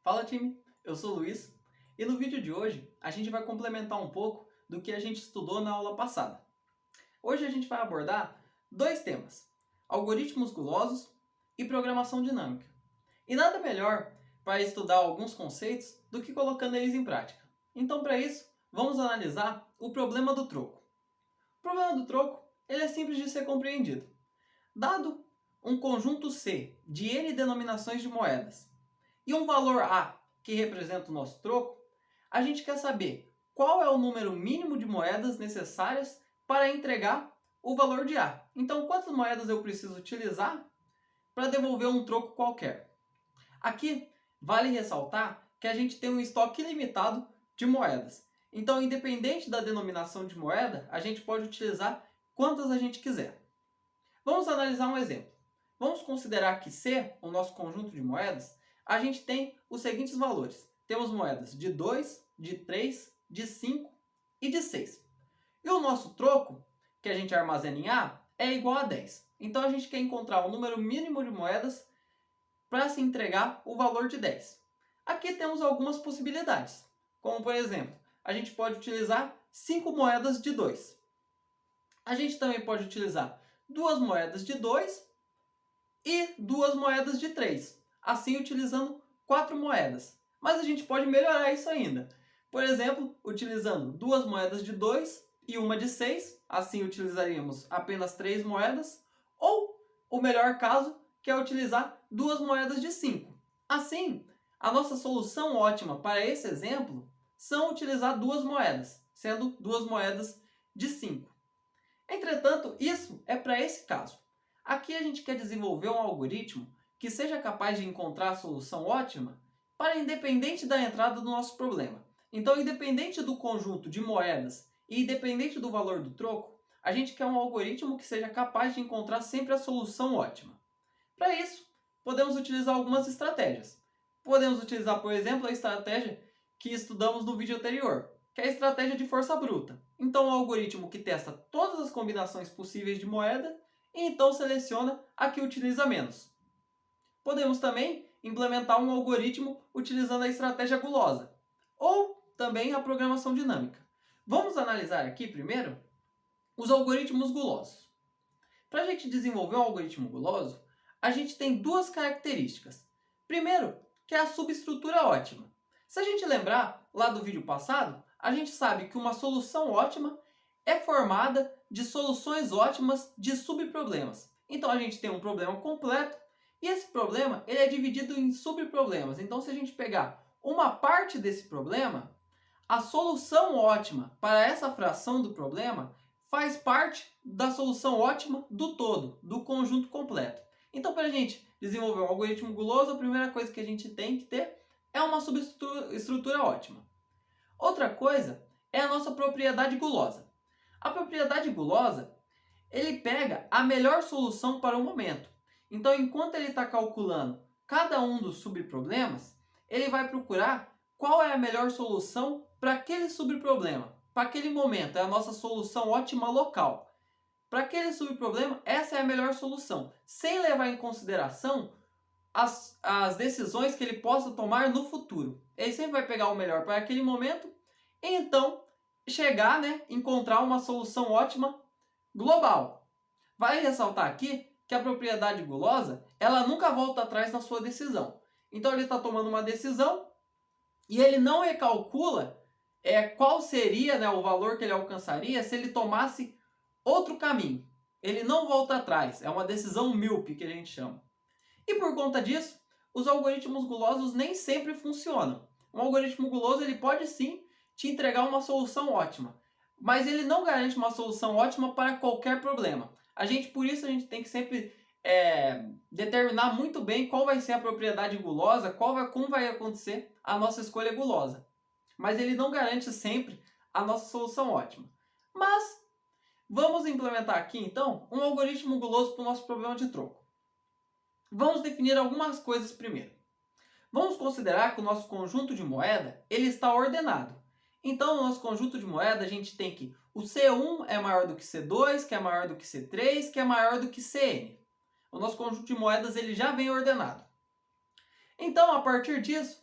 Fala time, eu sou o Luiz e no vídeo de hoje a gente vai complementar um pouco do que a gente estudou na aula passada. Hoje a gente vai abordar dois temas, algoritmos gulosos e programação dinâmica. E nada melhor para estudar alguns conceitos do que colocando eles em prática. Então para isso, vamos analisar o problema do troco. O problema do troco ele é simples de ser compreendido. Dado um conjunto C de n denominações de moedas e um valor A que representa o nosso troco, a gente quer saber qual é o número mínimo de moedas necessárias para entregar o valor de A. Então, quantas moedas eu preciso utilizar para devolver um troco qualquer? Aqui, vale ressaltar que a gente tem um estoque ilimitado de moedas. Então, independente da denominação de moeda, a gente pode utilizar quantas a gente quiser. Vamos analisar um exemplo. Vamos considerar que C, o nosso conjunto de moedas, a gente tem os seguintes valores. Temos moedas de 2, de 3, de 5 e de 6. E o nosso troco, que a gente armazena em A, é igual a 10. Então a gente quer encontrar o número mínimo de moedas para se entregar o valor de 10. Aqui temos algumas possibilidades. Como por exemplo, a gente pode utilizar 5 moedas de 2. A gente também pode utilizar 2 moedas de 2 e 2 moedas de 3. Assim utilizando 4 moedas. Mas a gente pode melhorar isso ainda. Por exemplo, utilizando 2 moedas de 2 e uma de 6. Assim utilizaríamos apenas 3 moedas. Ou, o melhor caso, que é utilizar 2 moedas de 5. Assim, a nossa solução ótima para esse exemplo são utilizar 2 moedas, sendo 2 moedas de 5. Entretanto, isso é para esse caso. Aqui a gente quer desenvolver um algoritmo que seja capaz de encontrar a solução ótima para independente da entrada do nosso problema. Então, independente do conjunto de moedas e independente do valor do troco, a gente quer um algoritmo que seja capaz de encontrar sempre a solução ótima. Para isso, podemos utilizar algumas estratégias. Podemos utilizar, por exemplo, a estratégia que estudamos no vídeo anterior, que é a estratégia de força bruta. Então, um algoritmo que testa todas as combinações possíveis de moeda e então seleciona a que utiliza menos. Podemos também implementar um algoritmo utilizando a estratégia gulosa, ou também a programação dinâmica. Vamos analisar aqui primeiro os algoritmos gulosos. Para a gente desenvolver um algoritmo guloso, a gente tem duas características. Primeiro, que é a subestrutura ótima. Se a gente lembrar lá do vídeo passado, a gente sabe que uma solução ótima é formada de soluções ótimas de subproblemas. Então a gente tem um problema completo e esse problema ele é dividido em subproblemas. Então se a gente pegar uma parte desse problema, a solução ótima para essa fração do problema faz parte da solução ótima do todo, do conjunto completo. Então para a gente desenvolver um algoritmo guloso, a primeira coisa que a gente tem que ter é uma subestrutura ótima. Outra coisa é a nossa propriedade gulosa. A propriedade gulosa, ele pega a melhor solução para o momento. Então, enquanto ele está calculando cada um dos subproblemas, ele vai procurar qual é a melhor solução para aquele subproblema. Para aquele momento, é a nossa solução ótima local. Para aquele subproblema, essa é a melhor solução, sem levar em consideração as decisões que ele possa tomar no futuro. Ele sempre vai pegar o melhor para aquele momento e então chegar, encontrar uma solução ótima global. Vale ressaltar aqui que a propriedade gulosa, ela nunca volta atrás na sua decisão. Então ele está tomando uma decisão e ele não recalcula qual seria o valor que ele alcançaria se ele tomasse outro caminho. Ele não volta atrás, é uma decisão míope que a gente chama. E por conta disso, os algoritmos gulosos nem sempre funcionam. Um algoritmo guloso ele pode sim te entregar uma solução ótima, mas ele não garante uma solução ótima para qualquer problema. Por isso a gente tem que sempre determinar muito bem qual vai ser a propriedade gulosa, como vai acontecer a nossa escolha gulosa. Mas ele não garante sempre a nossa solução ótima. Mas vamos implementar aqui então um algoritmo guloso para o nosso problema de troco. Vamos definir algumas coisas primeiro. Vamos considerar que o nosso conjunto de moeda ele está ordenado. Então, no nosso conjunto de moeda, a gente tem que o C1 é maior do que C2, que é maior do que C3, que é maior do que Cn. O nosso conjunto de moedas ele já vem ordenado. Então, a partir disso,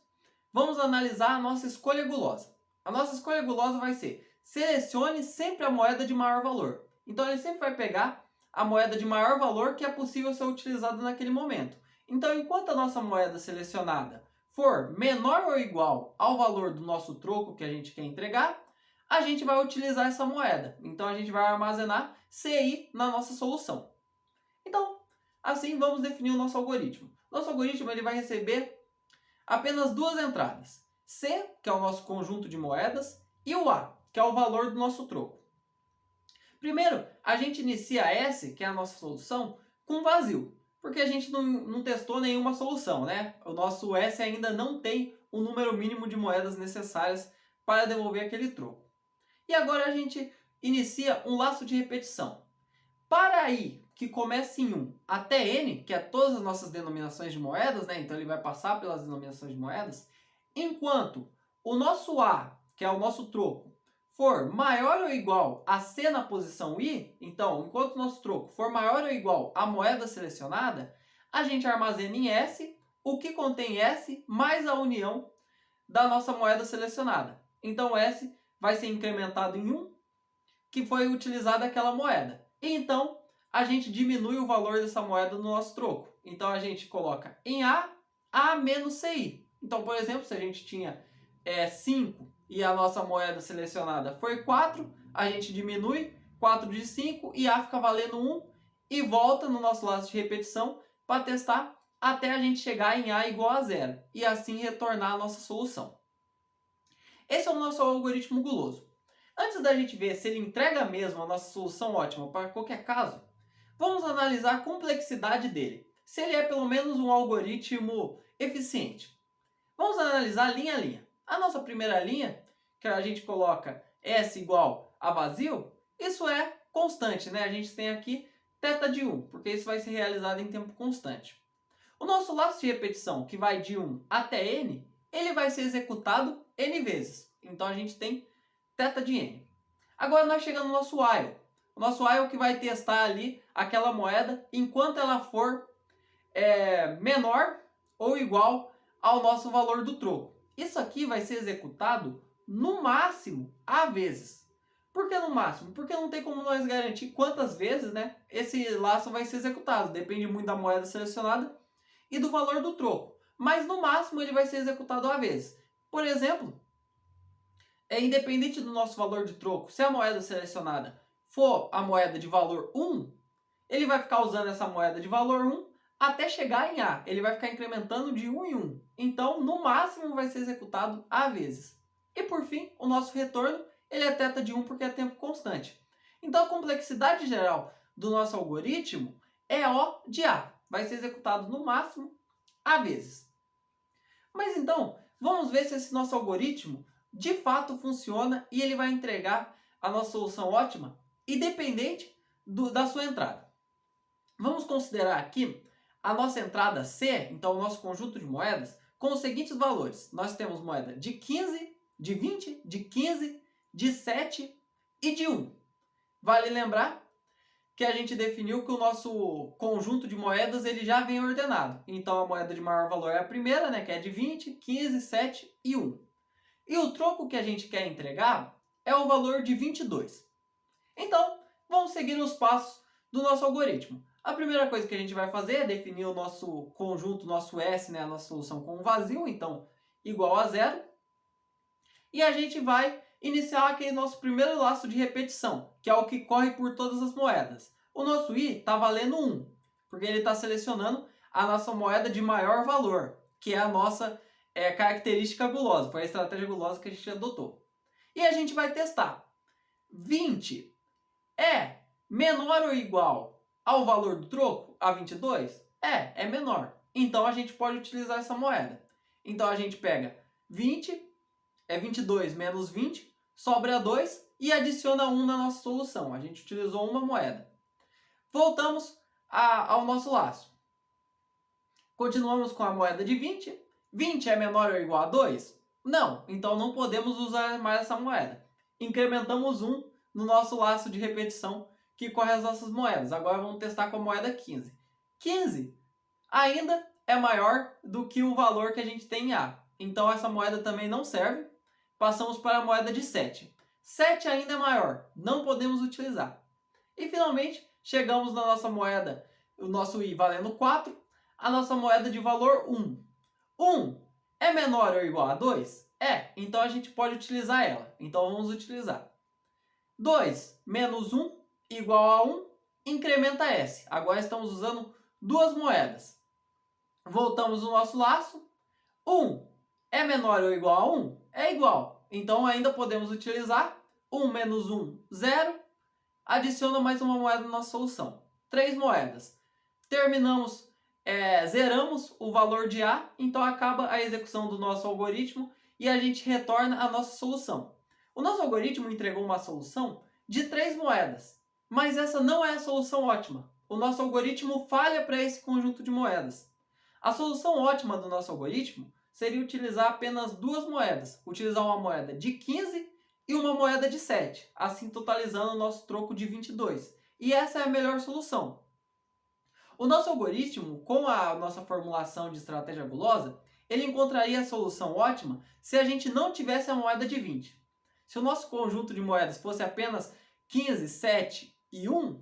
vamos analisar a nossa escolha gulosa. A nossa escolha gulosa vai ser: selecione sempre a moeda de maior valor. Então ele sempre vai pegar a moeda de maior valor que é possível ser utilizada naquele momento. Então, enquanto a nossa moeda selecionada for menor ou igual ao valor do nosso troco que a gente quer entregar, a gente vai utilizar essa moeda. Então a gente vai armazenar CI na nossa solução. Então, assim vamos definir o nosso algoritmo. Nosso algoritmo ele vai receber apenas duas entradas: C, que é o nosso conjunto de moedas, e o A, que é o valor do nosso troco. Primeiro, a gente inicia S, que é a nossa solução, com vazio, porque a gente não testou nenhuma solução, né? O nosso S ainda não tem o número mínimo de moedas necessárias para devolver aquele troco. E agora a gente inicia um laço de repetição. Para I, que começa em 1, até N, que é todas as nossas denominações de moedas, né? Então ele vai passar pelas denominações de moedas, enquanto o nosso A, que é o nosso troco, for maior ou igual a C na posição I, então, enquanto o nosso troco for maior ou igual à moeda selecionada, a gente armazena em S o que contém S mais a união da nossa moeda selecionada. Então, S vai ser incrementado em 1, que foi utilizada aquela moeda. E então, a gente diminui o valor dessa moeda no nosso troco. Então, a gente coloca em A menos CI. Então, por exemplo, se a gente tinha 5 e a nossa moeda selecionada foi 4, a gente diminui 4 de 5 e A fica valendo 1 e volta no nosso laço de repetição para testar até a gente chegar em A igual a 0 e assim retornar a nossa solução. Esse é o nosso algoritmo guloso. Antes da gente ver se ele entrega mesmo a nossa solução ótima para qualquer caso, vamos analisar a complexidade dele, se ele é pelo menos um algoritmo eficiente. Vamos analisar linha a linha. A nossa primeira linha, que a gente coloca S igual a vazio, isso é constante, né? A gente tem aqui θ de 1, porque isso vai ser realizado em tempo constante. O nosso laço de repetição, que vai de 1 até N, ele vai ser executado N vezes. Então a gente tem θ de N. Agora nós chegamos no nosso while. O nosso while que vai testar ali aquela moeda enquanto ela for menor ou igual ao nosso valor do troco. Isso aqui vai ser executado no máximo A vezes. Por que no máximo? Porque não tem como nós garantir quantas vezes, né, esse laço vai ser executado. Depende muito da moeda selecionada e do valor do troco. Mas no máximo ele vai ser executado A vezes. Por exemplo, independente do nosso valor de troco, se a moeda selecionada for a moeda de valor 1, ele vai ficar usando essa moeda de valor 1 até chegar em A. Ele vai ficar incrementando de 1 em 1. Então, no máximo, vai ser executado A vezes. E por fim, o nosso retorno, ele é θ de 1 porque é tempo constante. Então, a complexidade geral do nosso algoritmo é O de A. Vai ser executado no máximo A vezes. Mas então, vamos ver se esse nosso algoritmo de fato funciona e ele vai entregar a nossa solução ótima, independente da sua entrada. Vamos considerar aqui a nossa entrada C, então o nosso conjunto de moedas, com os seguintes valores. Nós temos moeda de 15, de 20, de 15, de 7 e de 1. Vale lembrar que a gente definiu que o nosso conjunto de moedas ele já vem ordenado. Então a moeda de maior valor é a primeira, né, que é de 20, 15, 7 e 1. E o troco que a gente quer entregar é o valor de 22. Então, vamos seguir os passos do nosso algoritmo. A primeira coisa que a gente vai fazer é definir o nosso conjunto, nosso S, né, a nossa solução com vazio, então igual a 0. E a gente vai iniciar aquele nosso primeiro laço de repetição, que é o que corre por todas as moedas. O nosso I está valendo 1, porque ele está selecionando a nossa moeda de maior valor, que é a nossa característica gulosa, foi a estratégia gulosa que a gente adotou. E a gente vai testar. 20 é menor ou igual ao valor do troco, a 22? É menor. Então a gente pode utilizar essa moeda. Então a gente pega 20, 22 menos 20, sobra 2 e adiciona 1 na nossa solução. A gente utilizou uma moeda. Voltamos ao nosso laço. Continuamos com a moeda de 20. 20 é menor ou igual a 2? Não, então não podemos usar mais essa moeda. Incrementamos 1 no nosso laço de repetição que corre as nossas moedas. Agora vamos testar com a moeda 15. 15 ainda é maior do que o valor que a gente tem em A. então essa moeda também não serve. Passamos para a moeda de 7. 7 ainda é maior, não podemos utilizar. E finalmente, chegamos na nossa moeda, o nosso i valendo 4, a nossa moeda de valor 1. 1 é menor ou igual a 2? É, então a gente pode utilizar ela. Então vamos utilizar. 2 menos 1 igual a 1, incrementa S. Agora estamos usando duas moedas. Voltamos no nosso laço. 1 é menor ou igual a 1? É igual. Então ainda podemos utilizar 1 menos 1, 0. Adiciona mais uma moeda na nossa solução. 3 moedas. Terminamos, zeramos o valor de A, então acaba a execução do nosso algoritmo e a gente retorna a nossa solução. O nosso algoritmo entregou uma solução de 3 moedas, mas essa não é a solução ótima. O nosso algoritmo falha para esse conjunto de moedas. A solução ótima do nosso algoritmo seria utilizar apenas duas moedas, utilizar uma moeda de 15 e uma moeda de 7, assim totalizando o nosso troco de 22. E essa é a melhor solução. O nosso algoritmo, com a nossa formulação de estratégia gulosa, ele encontraria a solução ótima se a gente não tivesse a moeda de 20. Se o nosso conjunto de moedas fosse apenas 15, 7 e 1,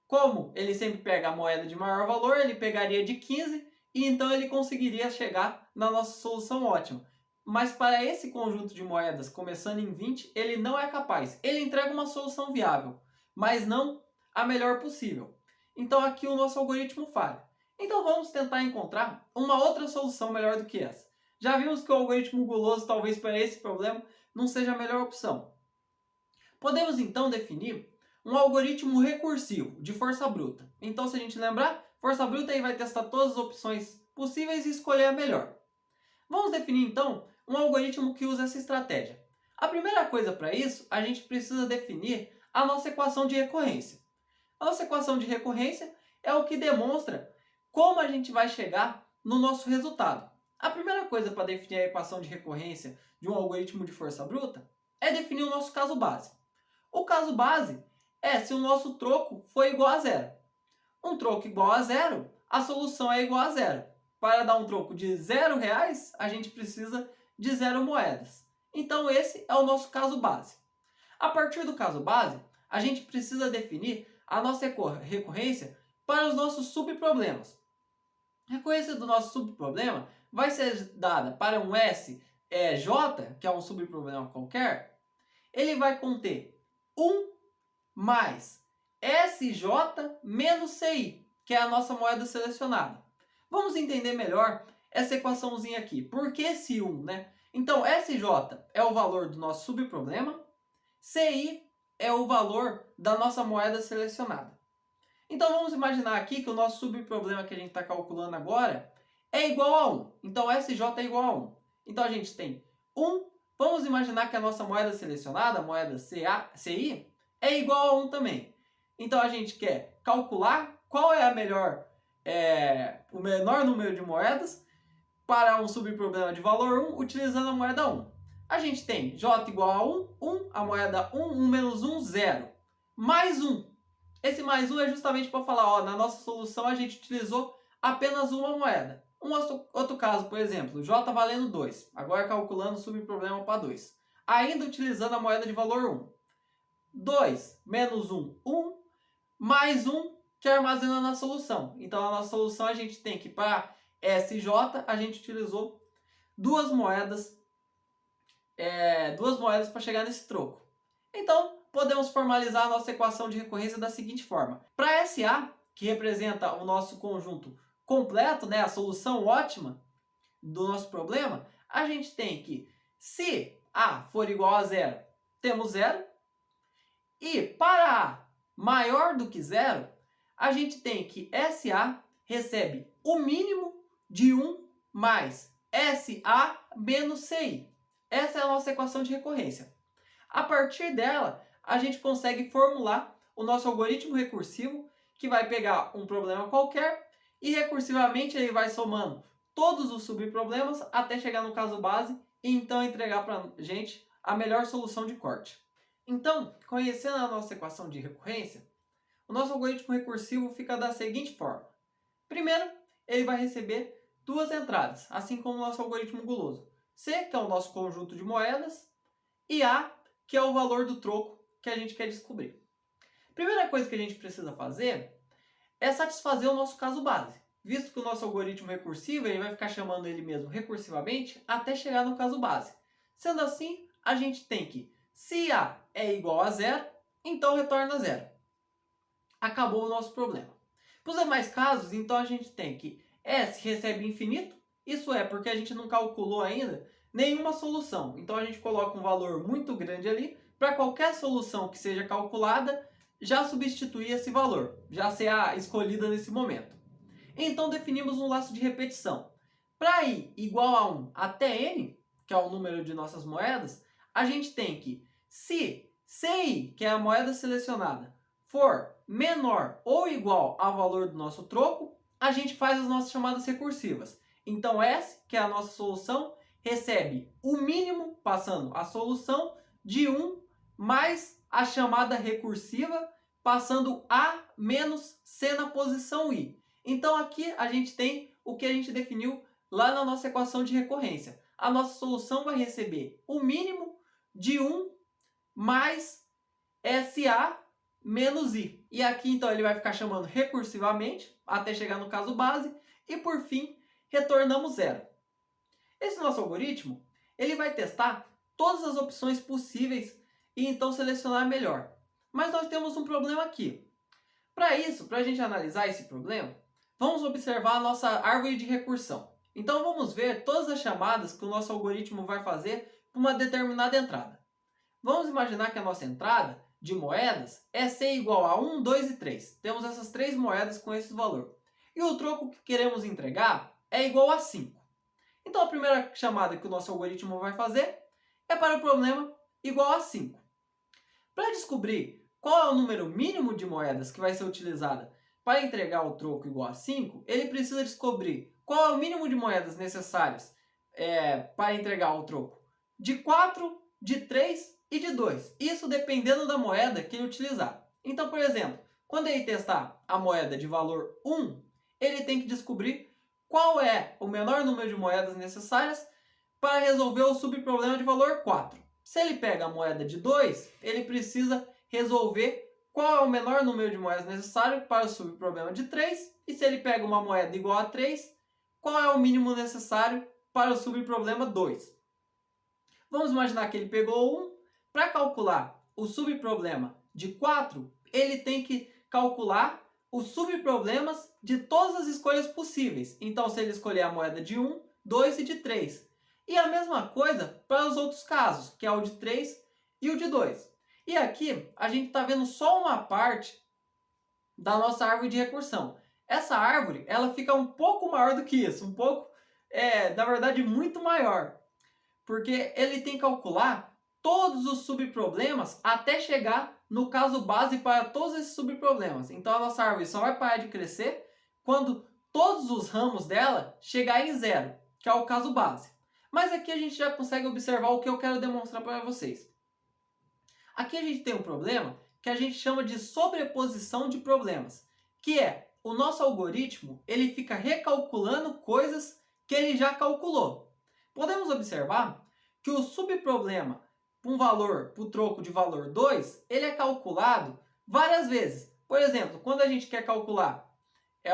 como ele sempre pega a moeda de maior valor, ele pegaria de 15 e então ele conseguiria chegar na nossa solução ótima. Mas para esse conjunto de moedas começando em 20, ele não é capaz. Ele entrega uma solução viável, mas não a melhor possível. Então aqui o nosso algoritmo falha. Então vamos tentar encontrar uma outra solução melhor do que essa. Já vimos que o algoritmo guloso talvez para esse problema não seja a melhor opção. Podemos então definir um algoritmo recursivo de força bruta. Então se a gente lembrar, força bruta aí vai testar todas as opções possíveis e escolher a melhor. Vamos definir então um algoritmo que usa essa estratégia. A primeira coisa para isso, a gente precisa definir a nossa equação de recorrência. A nossa equação de recorrência é o que demonstra como a gente vai chegar no nosso resultado. A primeira coisa para definir a equação de recorrência de um algoritmo de força bruta é definir o nosso caso base. O caso base é se o nosso troco for igual a zero. Um troco igual a zero, a solução é igual a zero. Para dar um troco de R$0, a gente precisa de 0 moedas. Então esse é o nosso caso base. A partir do caso base, a gente precisa definir a nossa recorrência para os nossos subproblemas. A recorrência do nosso subproblema vai ser dada para um J, que é um subproblema qualquer. Ele vai conter 1 mais SJ menos CI, que é a nossa moeda selecionada. Vamos entender melhor essa equaçãozinha aqui. Por que esse 1, né? Então, SJ é o valor do nosso subproblema, CI é o valor da nossa moeda selecionada. Então, vamos imaginar aqui que o nosso subproblema que a gente está calculando agora é igual a 1. Então, SJ é igual a 1. Então, a gente tem 1. Vamos imaginar que a nossa moeda selecionada, a moeda CI, é igual a 1 também. Então, a gente quer calcular qual é o menor número de moedas para um subproblema de valor 1 utilizando a moeda 1. A gente tem J igual a 1, 1, a moeda 1, 1 menos 1, 0. Mais 1. Esse mais 1 é justamente para falar, ó, na nossa solução a gente utilizou apenas uma moeda. Um outro caso, por exemplo, J valendo 2. Agora calculando o subproblema para 2. Ainda utilizando a moeda de valor 1. 2 menos 1, 1. Mais 1 que armazena na solução. Então, a nossa solução a gente tem que, para SJ, a gente utilizou duas moedas para chegar nesse troco. Então, podemos formalizar a nossa equação de recorrência da seguinte forma. Para SA, que representa o nosso conjunto completo, né, a solução ótima do nosso problema, a gente tem que, se A for igual a 0, temos 0. E para A maior do que 0, a gente tem que SA recebe o mínimo de 1 mais SA menos CI. Essa é a nossa equação de recorrência. A partir dela, a gente consegue formular o nosso algoritmo recursivo, que vai pegar um problema qualquer e recursivamente ele vai somando todos os subproblemas até chegar no caso base e então entregar para a gente a melhor solução de corte. Então, conhecendo a nossa equação de recorrência, o nosso algoritmo recursivo fica da seguinte forma. Primeiro, ele vai receber duas entradas, assim como o nosso algoritmo guloso. C, que é o nosso conjunto de moedas, e A, que é o valor do troco que a gente quer descobrir. Primeira coisa que a gente precisa fazer é satisfazer o nosso caso base, visto que o nosso algoritmo recursivo ele vai ficar chamando ele mesmo recursivamente até chegar no caso base. Sendo assim, a gente tem que, se A é igual a zero, então retorna zero. Acabou o nosso problema. Para os demais casos, então a gente tem que S recebe infinito, isso é porque a gente não calculou ainda nenhuma solução. Então a gente coloca um valor muito grande ali, para qualquer solução que seja calculada, já substituir esse valor, já ser a escolhida nesse momento. Então definimos um laço de repetição. Para i igual a 1 até n, que é o número de nossas moedas, a gente tem que, se CI, que é a moeda selecionada, for menor ou igual ao valor do nosso troco, a gente faz as nossas chamadas recursivas. Então S, que é a nossa solução, recebe o mínimo, passando a solução, de 1 mais a chamada recursiva, passando A menos C na posição I. Então aqui a gente tem o que a gente definiu lá na nossa equação de recorrência. A nossa solução vai receber o mínimo de 1 mais SA menos I. E aqui então ele vai ficar chamando recursivamente até chegar no caso base e por fim retornamos zero. Esse nosso algoritmo ele vai testar todas as opções possíveis e então selecionar a melhor. Mas nós temos um problema aqui. Para isso, para a gente analisar esse problema, vamos observar a nossa árvore de recursão. Então vamos ver todas as chamadas que o nosso algoritmo vai fazer para uma determinada entrada. Vamos imaginar que a nossa entrada de moedas é C igual a 1, 2 e 3. Temos essas três moedas com esse valor. E o troco que queremos entregar é igual a 5. Então a primeira chamada que o nosso algoritmo vai fazer é para o problema igual a 5. Para descobrir qual é o número mínimo de moedas que vai ser utilizada para entregar o troco igual a 5, ele precisa descobrir qual é o mínimo de moedas necessárias para entregar o troco de 4, de 3 e de 2. Isso dependendo da moeda que ele utilizar. Então, por exemplo, quando ele testar a moeda de valor 1, ele tem que descobrir qual é o menor número de moedas necessárias para resolver o subproblema de valor 4. Se ele pega a moeda de 2, ele precisa resolver qual é o menor número de moedas necessário para o subproblema de 3. E se ele pega uma moeda igual a 3, qual é o mínimo necessário para o subproblema 2. Vamos imaginar que ele pegou 1. Para calcular o subproblema de 4, ele tem que calcular os subproblemas de todas as escolhas possíveis. Então, se ele escolher a moeda de 1, 2 e de 3. E a mesma coisa para os outros casos, que é o de 3 e o de 2. E aqui a gente está vendo só uma parte da nossa árvore de recursão. Essa árvore ela fica um pouco maior do que isso, na verdade, muito maior. Porque ele tem que calcular todos os subproblemas até chegar no caso base para todos esses subproblemas. Então a nossa árvore só vai parar de crescer quando todos os ramos dela chegarem em zero, que é o caso base. Mas aqui a gente já consegue observar o que eu quero demonstrar para vocês. Aqui a gente tem um problema que a gente chama de sobreposição de problemas, que é o nosso algoritmo ele fica recalculando coisas que ele já calculou. Podemos observar que o subproblema para o troco de valor 2, ele é calculado várias vezes. Por exemplo, quando a gente quer calcular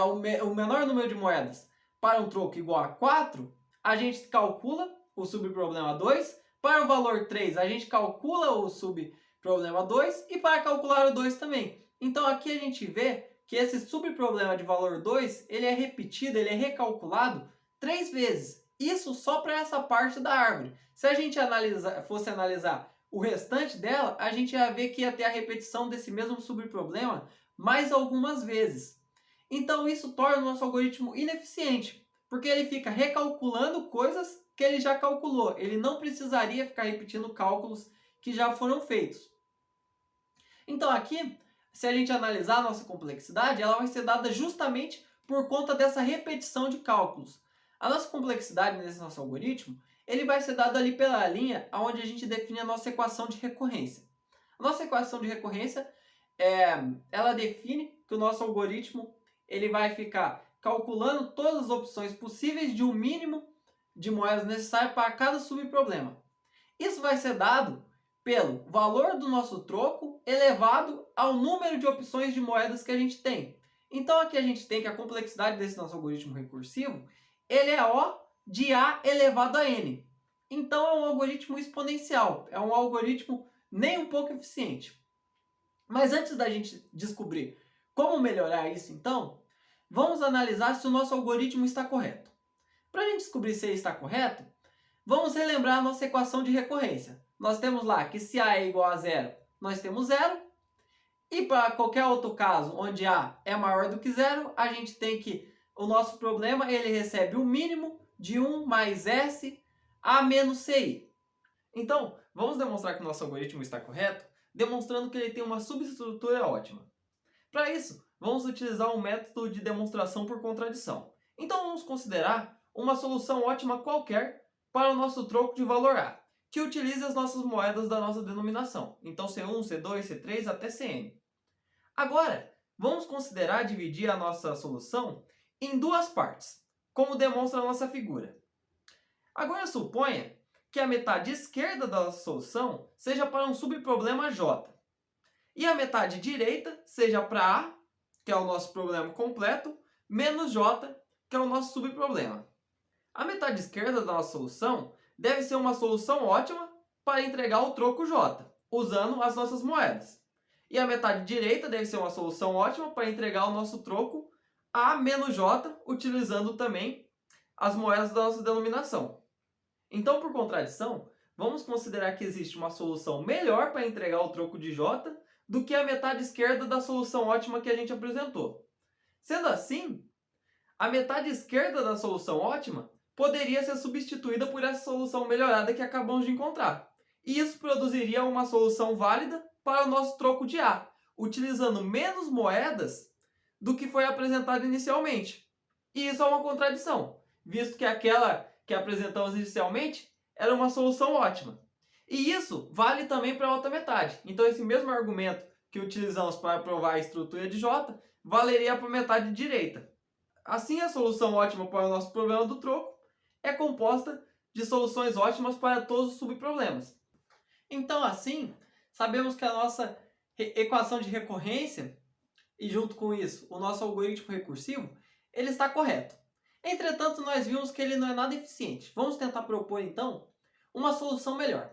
o menor número de moedas para um troco igual a 4, a gente calcula o subproblema 2. Para o valor 3, a gente calcula o subproblema 2 e para calcular o 2 também. Então aqui a gente vê que esse subproblema de valor 2, ele é repetido, ele é recalculado 3 vezes. Isso só para essa parte da árvore. Se a gente fosse analisar o restante dela, a gente ia ver que ia ter a repetição desse mesmo subproblema mais algumas vezes. Então isso torna o nosso algoritmo ineficiente, porque ele fica recalculando coisas que ele já calculou. Ele não precisaria ficar repetindo cálculos que já foram feitos. Então aqui, se a gente analisar a nossa complexidade, ela vai ser dada justamente por conta dessa repetição de cálculos. A nossa complexidade nesse nosso algoritmo, ele vai ser dado ali pela linha onde a gente define a nossa equação de recorrência. A nossa equação de recorrência, ela define que o nosso algoritmo ele vai ficar calculando todas as opções possíveis de um mínimo de moedas necessárias para cada subproblema. Isso vai ser dado pelo valor do nosso troco elevado ao número de opções de moedas que a gente tem. Então aqui a gente tem que a complexidade desse nosso algoritmo recursivo, ele é O de A elevado a N. Então é um algoritmo exponencial, é um algoritmo nem um pouco eficiente. Mas antes da gente descobrir como melhorar isso, então, vamos analisar se o nosso algoritmo está correto. Para a gente descobrir se ele está correto, vamos relembrar a nossa equação de recorrência. Nós temos lá que se A é igual a zero, nós temos zero. E para qualquer outro caso onde A é maior do que zero, a gente tem que o nosso problema ele recebe o mínimo de 1 mais S A menos CI. Então, vamos demonstrar que o nosso algoritmo está correto, demonstrando que ele tem uma subestrutura ótima. Para isso, vamos utilizar um método de demonstração por contradição. Então, vamos considerar uma solução ótima qualquer para o nosso troco de valor A, que utilize as nossas moedas da nossa denominação. Então, C1, C2, C3 até Cn. Agora, vamos considerar dividir a nossa solução em duas partes, como demonstra a nossa figura. Agora, suponha que a metade esquerda da solução seja para um subproblema J. E a metade direita seja para A, que é o nosso problema completo, menos J, que é o nosso subproblema. A metade esquerda da nossa solução deve ser uma solução ótima para entregar o troco J, usando as nossas moedas. E a metade direita deve ser uma solução ótima para entregar o nosso troco A menos J, utilizando também as moedas da nossa denominação. Então, por contradição, vamos considerar que existe uma solução melhor para entregar o troco de J do que a metade esquerda da solução ótima que a gente apresentou. Sendo assim, a metade esquerda da solução ótima poderia ser substituída por essa solução melhorada que acabamos de encontrar. E isso produziria uma solução válida para o nosso troco de A, utilizando menos moedas do que foi apresentado inicialmente. E isso é uma contradição, visto que aquela que apresentamos inicialmente era uma solução ótima. E isso vale também para a outra metade. Então esse mesmo argumento que utilizamos para provar a estrutura de J valeria para a metade direita. Assim, a solução ótima para o nosso problema do troco é composta de soluções ótimas para todos os subproblemas. Então, assim, sabemos que a nossa equação de recorrência e, junto com isso, o nosso algoritmo recursivo, ele está correto. Entretanto, nós vimos que ele não é nada eficiente. Vamos tentar propor, então, uma solução melhor.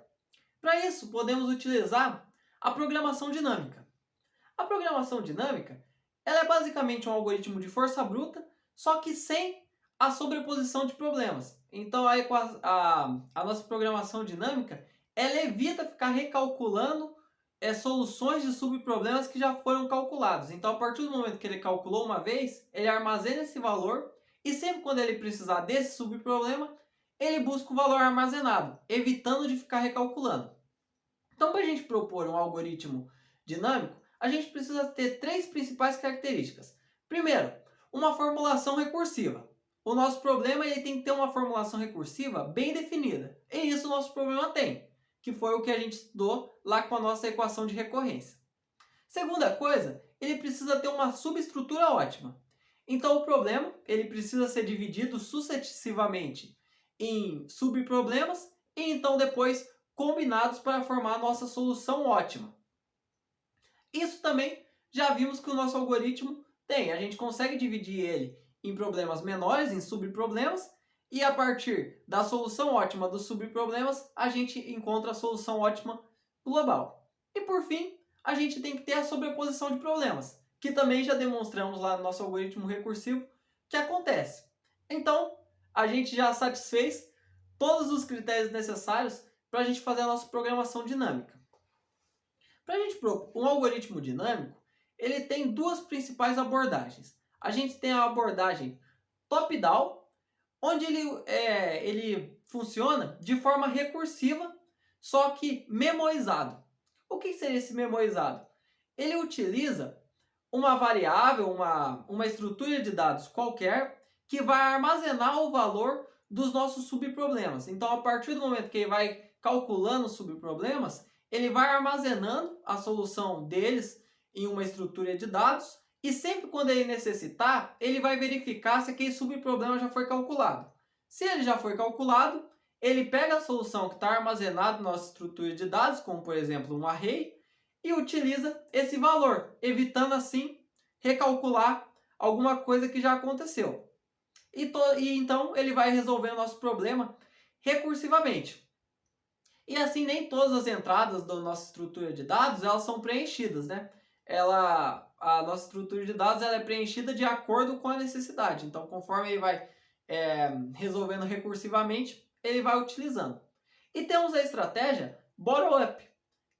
Para isso, podemos utilizar a programação dinâmica. A programação dinâmica ela é basicamente um algoritmo de força bruta, só que sem a sobreposição de problemas. Então, a nossa programação dinâmica ela evita ficar recalculando soluções de subproblemas que já foram calculados. Então, a partir do momento que ele calculou uma vez, ele armazena esse valor e sempre quando ele precisar desse subproblema, ele busca o valor armazenado, evitando de ficar recalculando. Então, para a gente propor um algoritmo dinâmico, a gente precisa ter três principais características. Primeiro, uma formulação recursiva. O nosso problema ele tem que ter uma formulação recursiva bem definida. E isso o nosso problema tem, que foi o que a gente estudou lá com a nossa equação de recorrência. Segunda coisa, ele precisa ter uma subestrutura ótima. Então o problema ele precisa ser dividido sucessivamente em subproblemas e então depois combinados para formar a nossa solução ótima. Isso também já vimos que o nosso algoritmo tem. A gente consegue dividir ele em problemas menores, em subproblemas, e a partir da solução ótima dos subproblemas, a gente encontra a solução ótima global. E por fim, a gente tem que ter a sobreposição de problemas, que também já demonstramos lá no nosso algoritmo recursivo que acontece. Então, a gente já satisfez todos os critérios necessários para a gente fazer a nossa programação dinâmica. Para a gente propor um algoritmo dinâmico, ele tem duas principais abordagens. A gente tem a abordagem top-down, onde ele funciona de forma recursiva, só que memorizado. O que seria esse memorizado? Ele utiliza uma variável, uma estrutura de dados qualquer, que vai armazenar o valor dos nossos subproblemas. Então, a partir do momento que ele vai calculando os subproblemas, ele vai armazenando a solução deles em uma estrutura de dados e sempre quando ele necessitar, ele vai verificar se aquele subproblema já foi calculado. Se ele já foi calculado, ele pega a solução que está armazenada na nossa estrutura de dados, como por exemplo um array, e utiliza esse valor, evitando assim recalcular alguma coisa que já aconteceu. E então ele vai resolver o nosso problema recursivamente. E assim nem todas as entradas da nossa estrutura de dados elas são preenchidas, né? A nossa estrutura de dados ela é preenchida de acordo com a necessidade. Então, conforme ele vai resolvendo recursivamente, ele vai utilizando. E temos a estratégia bottom-up,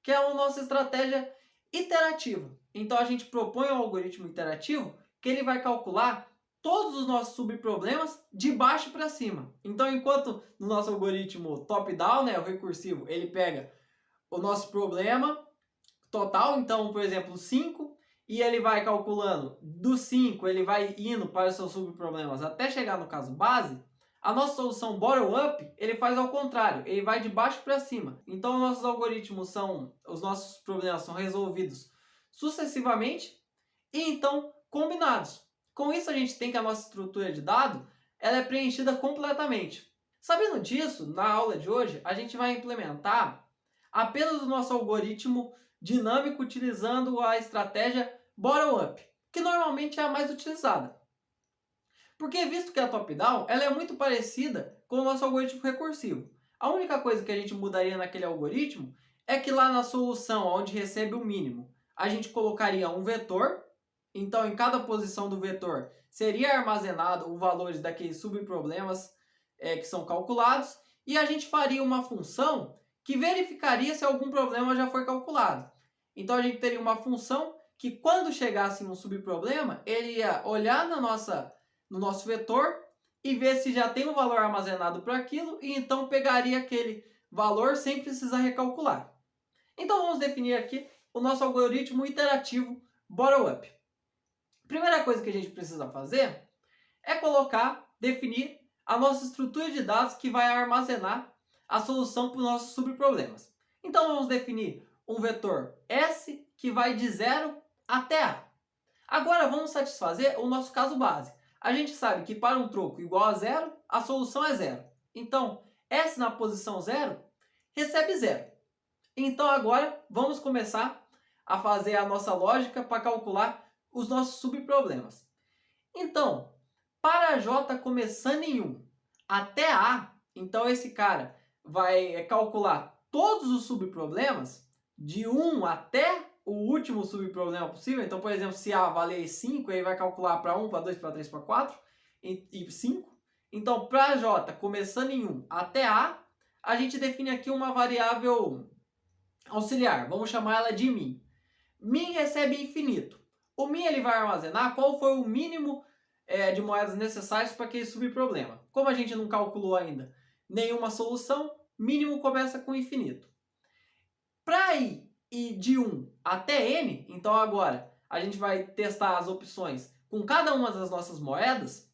que é a nossa estratégia iterativa. Então, a gente propõe um algoritmo iterativo que ele vai calcular todos os nossos subproblemas de baixo para cima. Então, enquanto no nosso algoritmo top-down, né, o recursivo, ele pega o nosso problema total, então, por exemplo, 5, e ele vai calculando do 5, ele vai indo para os seus subproblemas até chegar no caso base. A nossa solução bottom-up, ele faz ao contrário, ele vai de baixo para cima. Então, os nossos problemas são resolvidos sucessivamente e então combinados. Com isso, a gente tem que a nossa estrutura de dado ela é preenchida completamente. Sabendo disso, na aula de hoje, a gente vai implementar apenas o nosso algoritmo dinâmico utilizando a estratégia bottom-up, que normalmente é a mais utilizada. Porque visto que a top-down ela é muito parecida com o nosso algoritmo recursivo. A única coisa que a gente mudaria naquele algoritmo é que lá na solução, onde recebe o mínimo, a gente colocaria um vetor. Então, em cada posição do vetor, seria armazenado os valores daqueles subproblemas que são calculados. E a gente faria uma função que verificaria se algum problema já foi calculado. Então, a gente teria uma função que, quando chegasse um subproblema, ele ia olhar no nosso vetor e ver se já tem um valor armazenado para aquilo. E então, pegaria aquele valor sem precisar recalcular. Então, vamos definir aqui o nosso algoritmo iterativo bottom-up. Primeira coisa que a gente precisa fazer é definir a nossa estrutura de dados que vai armazenar a solução para os nossos subproblemas. Então, vamos definir um vetor S que vai de 0 até A. Agora, vamos satisfazer o nosso caso base. A gente sabe que para um troco igual a 0, a solução é 0. Então, S na posição 0 recebe 0. Então, agora, vamos começar a fazer a nossa lógica para calcular os nossos subproblemas. Então, para J começando em 1 até A, então esse cara vai calcular todos os subproblemas de 1 até o último subproblema possível. Então, por exemplo, se A valer 5, ele vai calcular para 1, para 2, para 3, para 4 e 5. Então, para J começando em 1 até A, a gente define aqui uma variável auxiliar. Vamos chamar ela de min. Min recebe infinito. O min ele vai armazenar qual foi o mínimo de moedas necessárias para aquele subproblema. Como a gente não calculou ainda nenhuma solução, mínimo começa com infinito. Para ir de 1 até n, então agora a gente vai testar as opções com cada uma das nossas moedas,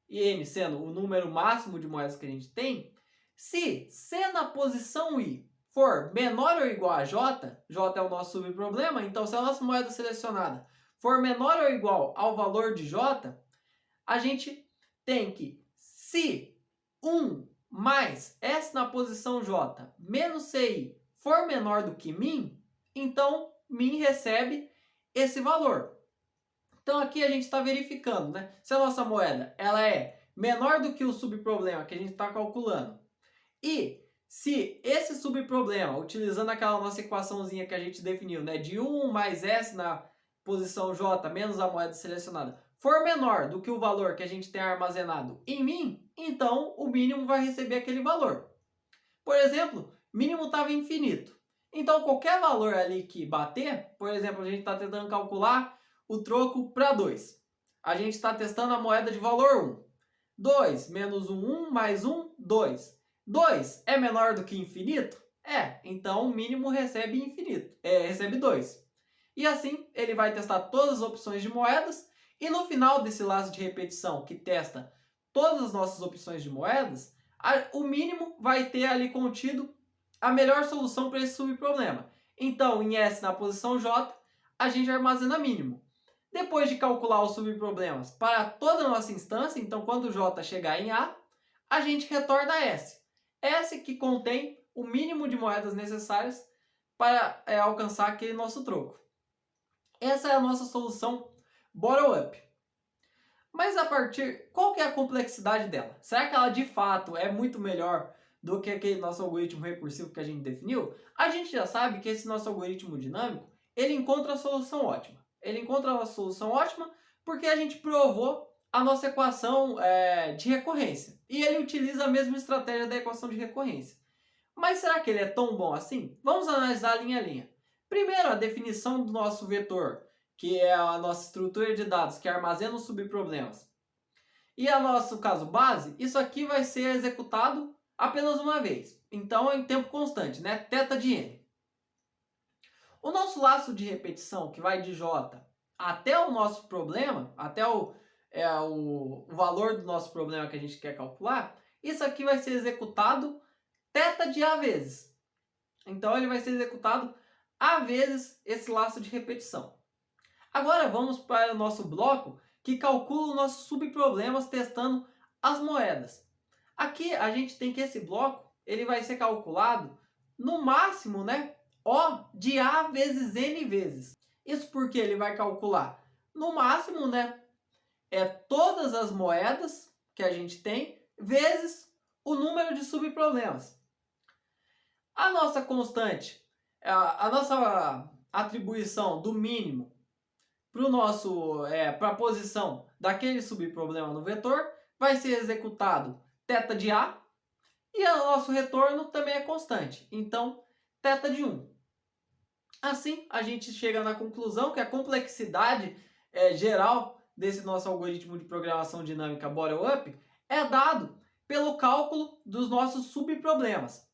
e n sendo o número máximo de moedas que a gente tem. Se C na posição I for menor ou igual a J, J é o nosso subproblema, então se a nossa moeda selecionada for menor ou igual ao valor de J, a gente tem que, se 1 mais S na posição J menos CI for menor do que min, então min recebe esse valor. Então aqui a gente está verificando, né? Se a nossa moeda ela é menor do que o subproblema que a gente está calculando, e se esse subproblema, utilizando aquela nossa equaçãozinha que a gente definiu, né, de 1 mais S na posição J menos a moeda selecionada, for menor do que o valor que a gente tem armazenado em min, então o mínimo vai receber aquele valor. Por exemplo, mínimo estava infinito. Então qualquer valor ali que bater, por exemplo, a gente está tentando calcular o troco para 2. A gente está testando a moeda de valor 1. 2 menos 1, mais 1, 2. 2 é menor do que infinito? É, então o mínimo recebe infinito, recebe 2. E assim ele vai testar todas as opções de moedas e no final desse laço de repetição que testa todas as nossas opções de moedas, o mínimo vai ter ali contido a melhor solução para esse subproblema. Então em S na posição J a gente armazena mínimo. Depois de calcular os subproblemas para toda a nossa instância, então quando J chegar em A, a gente retorna S. S que contém o mínimo de moedas necessárias para alcançar aquele nosso troco. Essa é a nossa solução bottom-up. Mas qual que é a complexidade dela? Será que ela de fato é muito melhor do que aquele nosso algoritmo recursivo que a gente definiu? A gente já sabe que esse nosso algoritmo dinâmico, ele encontra a solução ótima. Ele encontra a solução ótima porque a gente provou a nossa equação de recorrência. E ele utiliza a mesma estratégia da equação de recorrência. Mas será que ele é tão bom assim? Vamos analisar linha a linha. Primeiro, a definição do nosso vetor, que é a nossa estrutura de dados que armazena os subproblemas. E a nosso caso base, isso aqui vai ser executado apenas uma vez. Então é em tempo constante, né? Θ de n. O nosso laço de repetição, que vai de j até o nosso problema, até o valor do nosso problema que a gente quer calcular, isso aqui vai ser executado θ de a vezes. Então ele vai ser executado a vezes esse laço de repetição. Agora vamos para o nosso bloco que calcula os nossos subproblemas testando as moedas. Aqui a gente tem que esse bloco ele vai ser calculado no máximo, né, O de A vezes N vezes. Isso porque ele vai calcular no máximo, né, todas as moedas que a gente tem vezes o número de subproblemas. A nossa constante, a nossa atribuição do mínimo para a posição daquele subproblema no vetor vai ser executado θ de A e o nosso retorno também é constante, então θ de 1. Assim, a gente chega na conclusão que a complexidade geral desse nosso algoritmo de programação dinâmica bottom-up é dado pelo cálculo dos nossos subproblemas.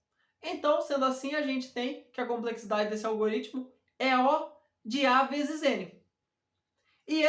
Então, sendo assim, a gente tem que a complexidade desse algoritmo é O de A vezes N. E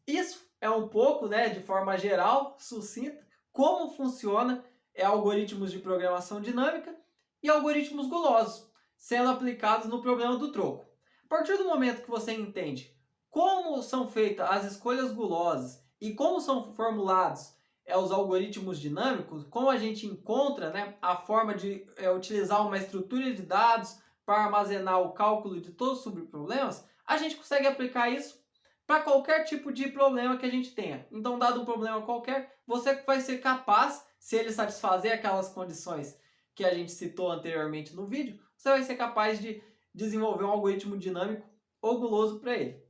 isso é um pouco, né, de forma geral, sucinta, como funciona algoritmos de programação dinâmica e algoritmos gulosos, sendo aplicados no problema do troco. A partir do momento que você entende como são feitas as escolhas gulosas e como são formulados os algoritmos dinâmicos, como a gente encontra, né, a forma de utilizar uma estrutura de dados para armazenar o cálculo de todos os subproblemas, a gente consegue aplicar isso para qualquer tipo de problema que a gente tenha. Então, dado um problema qualquer, você vai ser capaz, se ele satisfazer aquelas condições que a gente citou anteriormente no vídeo, você vai ser capaz de desenvolver um algoritmo dinâmico ou guloso para ele.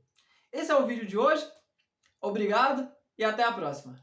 Esse é o vídeo de hoje. Obrigado e até a próxima.